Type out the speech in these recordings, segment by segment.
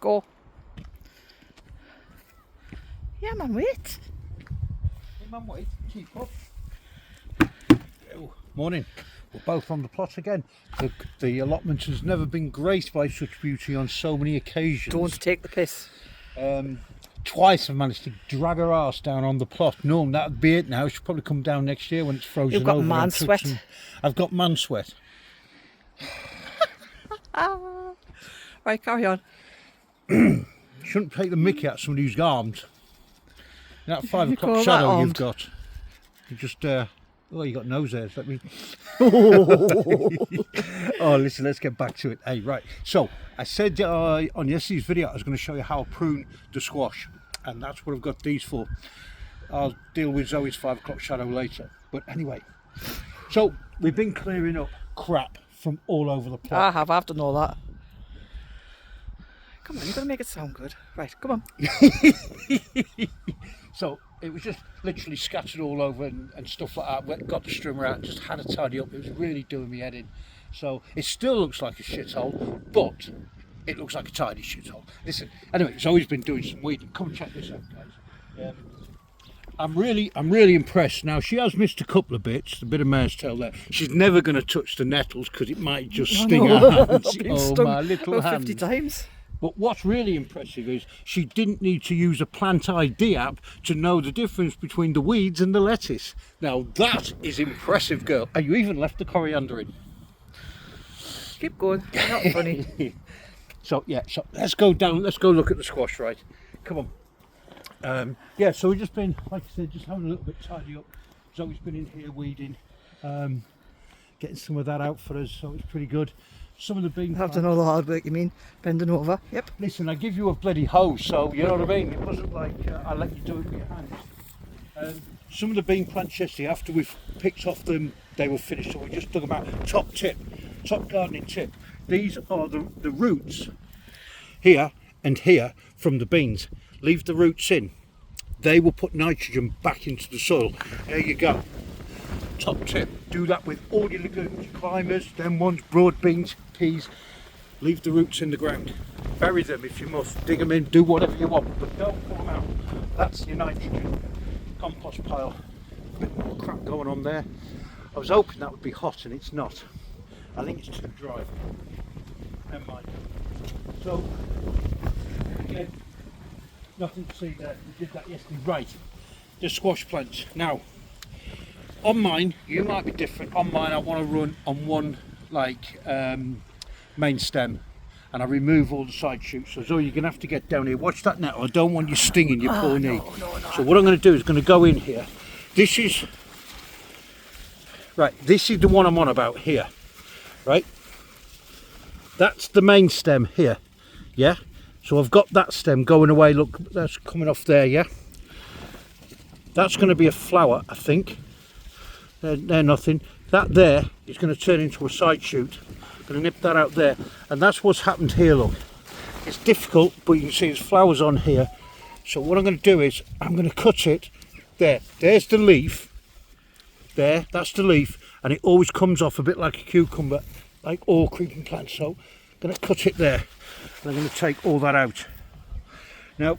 Go. Yeah, man, wait. Hey man, wait, keep up. Oh, morning. We're both on the plot again. The allotment has never been graced by such beauty on so many occasions. Don't take the piss. Twice I've managed to drag her arse down on the plot. No, that'd be it now. She'll probably come down next year when it's frozen You've got over. man sweat. I've got man sweat. Right, carry on. Shouldn't take the mickey out of somebody who's armed. That 5 You o'clock call that shadow armed? you've got. You just, oh, you got nose hairs. Let me. Oh, listen, let's get back to it. Hey, right. So, I said on yesterday's video I was going to show you how I prune the squash. And that's what I've got these for. I'll deal with Zoe's 5 o'clock shadow later. But anyway, so we've been clearing up crap from all over the plot. I've done all that. Come on, you've got to make it sound good. Right, come on. So it was just literally scattered all over and stuff like that. Got the strimmer out, just had a tidy up. It was really doing me head in. So it still looks like a shithole, but it looks like a tidy shithole. Listen, anyway, Zoe's been doing some weeding. Come and check this out, guys. I'm really impressed. Now she has missed a couple of bits, a bit of mare's tail there. She's never going to touch the nettles because it might just sting her hands. I've been Oh, stung my little about hands. 50 times. But what's really impressive is she didn't need to use a plant ID app to know the difference between the weeds and the lettuce. Now that is impressive, girl. And you even left the coriander in. Keep going. You're not funny. So yeah, so let's go down, let's go look at the squash, right? Come on. Yeah, so we've just been, like I said, just having a little bit tidy up. Zoe's been in here weeding, getting some of that out for us, so it's pretty good. Some of the bean I've done all the hard work, you mean? Bending over. Yep. Listen, I give you a bloody hose, so you know what I mean? It wasn't like I let you do it with your hands. Some of the bean plants yesterday, after we've picked off them, they were finished, so we just dug them out. Top gardening tip. These are the roots here and here from the beans. Leave the roots in. They will put nitrogen back into the soil. There you go. Top tip. Do that with all your legumes, climbers, them ones, broad beans, peas. Leave the roots in the ground. Bury them if you must. Dig them in. Do whatever you want, but don't pull them out. That's your nitrogen. Compost pile. A bit more crap going on there. I was hoping that would be hot, and it's not. I think it's too dry. Never mind. So, again, nothing to see there. We did that yesterday. Right, the squash plants. Now, on mine, you might be different. On mine, I want to run on one main stem, and I remove all the side shoots. So you're going to have to get down here. Watch that nettle. I don't want you stinging your poor knee. No. So what I'm going to do is going to go in here. This is the one I'm on about here. Right, that's the main stem here. Yeah, so I've got that stem going away. Look, that's coming off there. Yeah, that's going to be a flower, I think. They're nothing. That there is going to turn into a side shoot. I'm going to nip that out there, and that's what's happened here. Look, it's difficult, but you can see there's flowers on here. So what I'm going to do is I'm going to cut it there. There's the leaf. There, that's the leaf, and it always comes off a bit like a cucumber, like all creeping plants. So I'm going to cut it there, and I'm going to take all that out. Now,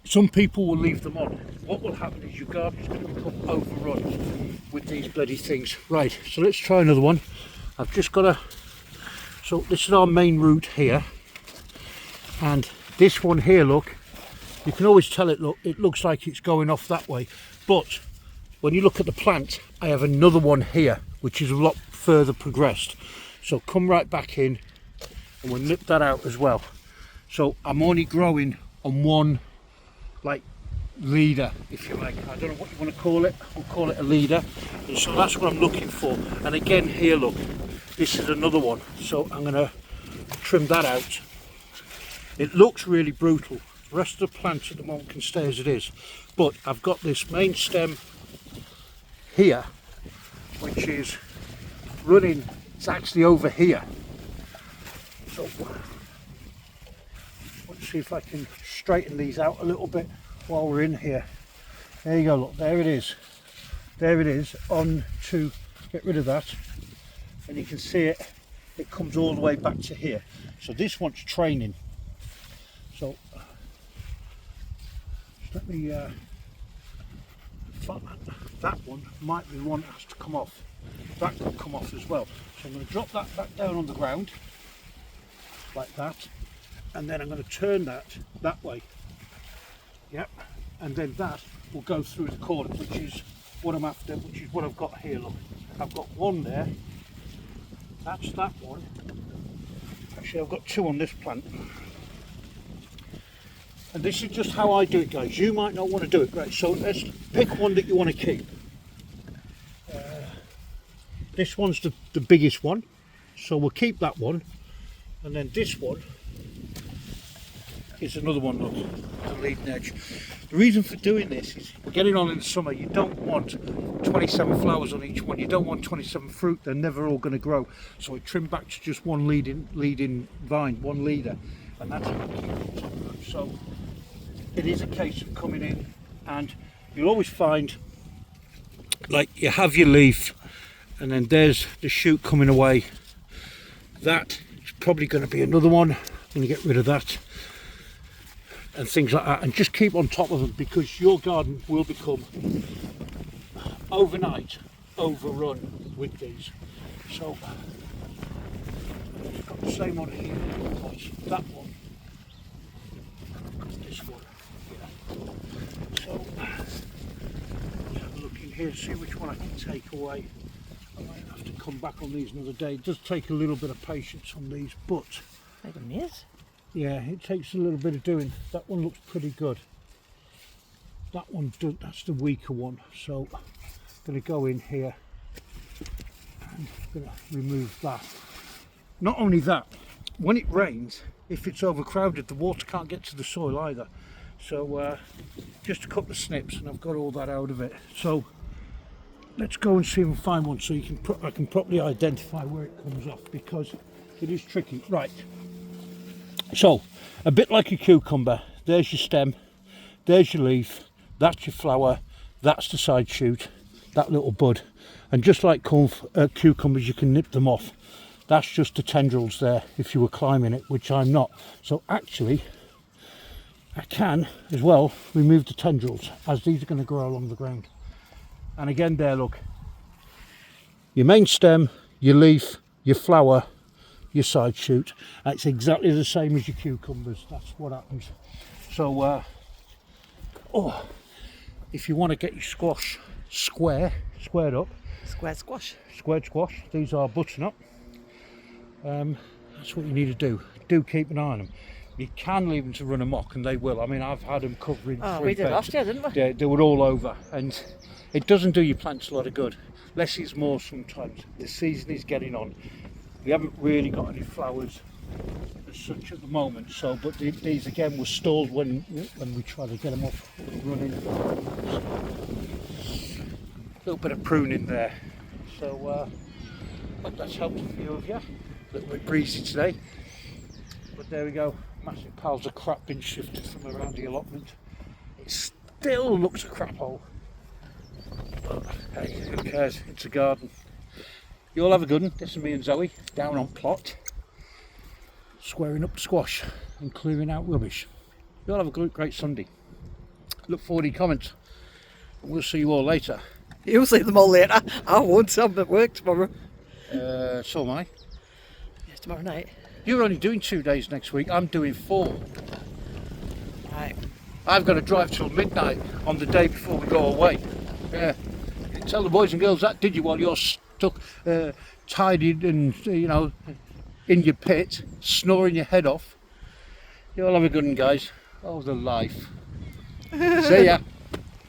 some people will leave them on. What will happen is your garden is going to become overrun with these bloody things. Right, so let's try another one. I've just got to, so this is our main root here, and this one here, look, you can always tell it looks like it's going off that way, but when you look at the plant, I have another one here, which is a lot further progressed. So come right back in, and we'll nip that out as well. So I'm only growing on one, like, leader, if you like. I don't know what you want to call it. We'll call it a leader. And so that's what I'm looking for. And again, here, look, this is another one. So I'm going to trim that out. It looks really brutal. The rest of the plant at the moment can stay as it is. But I've got this main stem here, which is running, it's actually over here. So let's see if I can straighten these out a little bit while we're in here. There you go, look, there it is. There it is, on to get rid of that. And you can see it comes all the way back to here. So this wants training. So let me that one might be the one that has to come off. That could come off as well. So I'm going to drop that back down on the ground like that, and then I'm going to turn that way. Yep, and then that will go through the corner, which is what I'm after, which is what I've got here. Look, I've got one there. That's that one. Actually, I've got two on this plant. And this is just how I do it, guys. You might not want to do it, right? So let's pick one that you want to keep. This one's the biggest one, so we'll keep that one. And then this one is another one, look, the leading edge. The reason for doing this is we're getting on in the summer. You don't want 27 flowers on each one. You don't want 27 fruit. They're never all going to grow. So I trim back to just one leading vine, one leader, and that's how we keep on top of them. So it is a case of coming in, and you'll always find, like, you have your leaf, and then there's the shoot coming away. That is probably going to be another one. I'm going to get rid of that and things like that, and just keep on top of them, because your garden will become overnight overrun with these. So I've got the same one here, that one, this one. So have a look in here, see which one I can take away. I might have to come back on these another day. It does take a little bit of patience on these, but Like a miss. yeah, it takes a little bit of doing. That one looks pretty good. That one, that's the weaker one. So I'm going to go in here and I'm going to remove that. Not only that, when it rains, if it's overcrowded, the water can't get to the soil either. So just a couple of snips and I've got all that out of it. So let's go and see if we can find one, so I can properly identify where it comes off, because it is tricky. Right. So a bit like a cucumber, there's your stem, there's your leaf, that's your flower, that's the side shoot, that little bud. And just like cucumbers, you can nip them off. That's just the tendrils there if you were climbing it, which I'm not. So actually I can as well remove the tendrils, as these are going to grow along the ground. And again there, look, your main stem, your leaf, your flower, your side shoot. It's exactly the same as your cucumbers. That's what happens. So if you want to get your squash squared up, squared squash, these are butternut. That's what you need to do. Do keep an eye on them. You can leave them to run amok, and they will. I mean, I've had them covering 3 we did beds. last year, didn't we? They were all over, and it doesn't do your plants a lot of good. Less is more sometimes. The season is getting on. We haven't really got any flowers as such at the moment. So, but these again were stalled when we tried to get them off running. A little bit of pruning there. So, but that's helped a few of you. A little bit breezy today. But there we go. Massive piles of crap being shifted from around the allotment. It still looks a crap hole. But hey, who cares? It's a garden. You all have a good one. This is me and Zoe down on plot, squaring up the squash and clearing out rubbish. You all have a great Sunday. Look forward to your comments. And we'll see you all later. You'll see them all later. I won't. I'm at work tomorrow. So am I. Yes, tomorrow night. You're only doing 2 days next week. I'm doing 4. Right. I've got to drive till midnight on the day before we go away. Yeah. You didn't tell the boys and girls that, did you, while you're stuck tidied and, you know, in your pit, snoring your head off? You all have a good one, guys. Oh, the life. See ya.